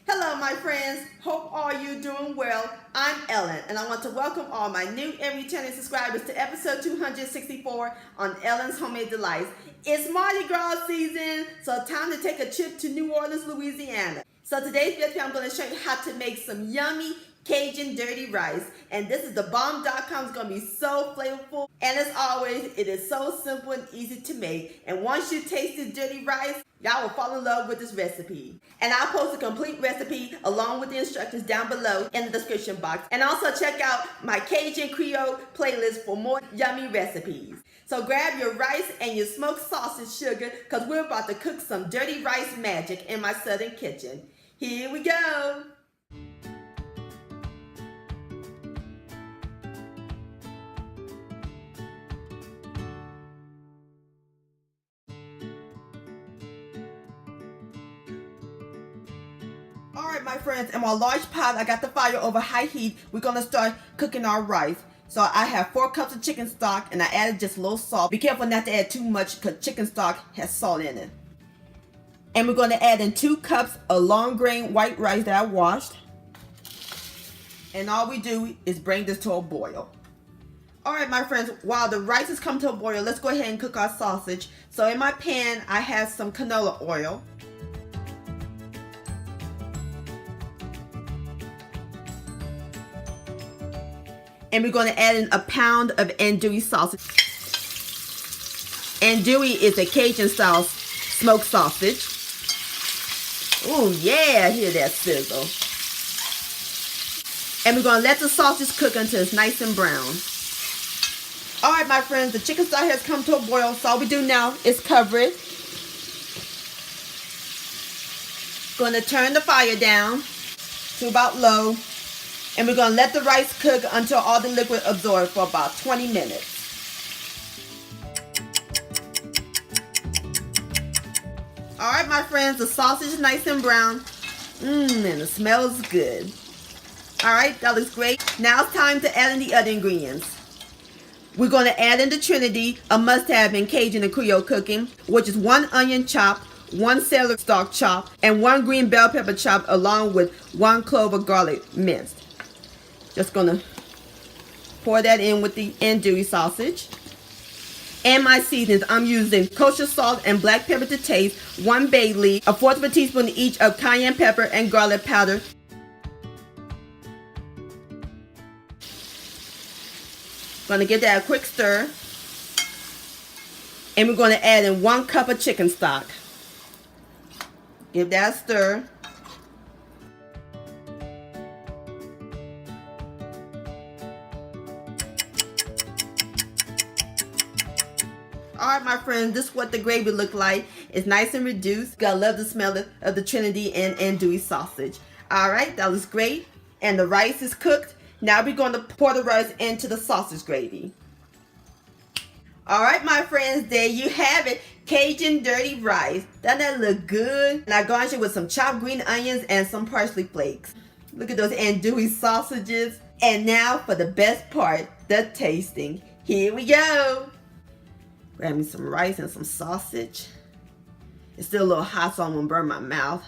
Hello my friends, hope all you doing well. I'm Ellen and I want to welcome all my new and returning subscribers to episode 264 on Ellen's Homemade Delights. It's Mardi Gras season, so time to take a trip to New Orleans, Louisiana. So today's recipe I'm going to show you how to make some yummy Cajun dirty rice, and this is the bomb.com. It's going to be so flavorful, and as always it is so simple and easy to make, and once you taste this dirty rice y'all will fall in love with this recipe. And I'll post a complete recipe along with the instructions down below in the description box, and also check out my Cajun Creole playlist for more yummy recipes. So grab your rice and your smoked sausage sugar because we're about to cook some dirty rice magic in my southern kitchen. Here we go. Alright my friends, in my large pot I got the fire over high heat. We're going to start cooking our rice. So I have 4 cups of chicken stock and I added just a little salt. Be careful not to add too much because chicken stock has salt in it. And we're going to add in 2 cups of long grain white rice that I washed. And all we do is bring this to a boil. Alright my friends, while the rice is come to a boil, let's go ahead and cook our sausage. So in my pan I have some canola oil. And we're going to add in a pound of andouille sausage. Andouille is a Cajun style smoked sausage. Oh yeah, hear that sizzle. And we're going to let the sausage cook until it's nice and brown. Alright my friends, the chicken stock has come to a boil, so all we do now is cover it. Going to turn the fire down to about low. And we're going to let the rice cook until all the liquid absorbs for about 20 minutes. Alright my friends, the sausage is nice and brown. And it smells good. Alright, that looks great. Now it's time to add in the other ingredients. We're going to add in the Trinity, a must-have in Cajun and Creole cooking, which is 1 onion chopped, 1 celery stalk chopped, and 1 green bell pepper chopped, along with 1 clove of garlic minced. Just gonna pour that in with the andouille sausage. And my seasonings, I'm using kosher salt and black pepper to taste, 1 bay leaf, 1/4 of a teaspoon each of cayenne pepper and garlic powder. Gonna give that a quick stir. And we're gonna add in 1 cup of chicken stock. Give that a stir. Alright my friends, this is what the gravy look like. It's nice and reduced. I love the smell of the Trinity and andouille sausage. Alright, that looks great. And the rice is cooked. Now we're going to pour the rice into the sausage gravy. Alright my friends, there you have it. Cajun dirty rice. Doesn't that look good? And I garnish it with some chopped green onions and some parsley flakes. Look at those andouille sausages. And now for the best part, the tasting. Here we go. Grab me some rice and some sausage. It's still a little hot, so I'm gonna burn my mouth.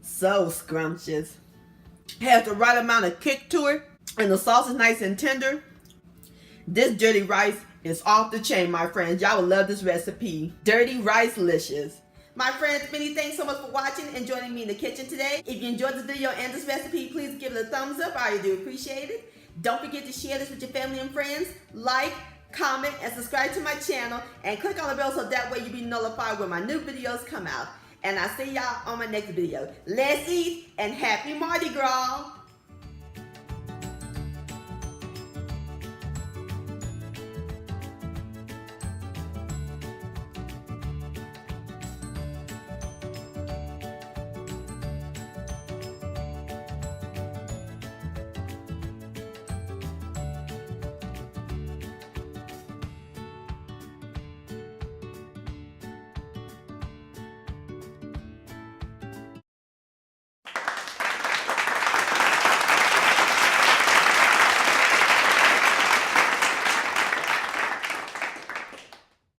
So scrumptious. Has the right amount of kick to it, and the sauce is nice and tender. This dirty rice is off the chain, my friends. Y'all will love this recipe. Dirty rice-licious. My friends, many thanks so much for watching and joining me in the kitchen today. If you enjoyed this video and this recipe, please give it a thumbs up. I really do appreciate it. Don't forget to share this with your family and friends. Like, comment, and subscribe to my channel. And click on the bell so that way you'll be notified when my new videos come out. And I'll see y'all on my next video. Let's eat and happy Mardi Gras.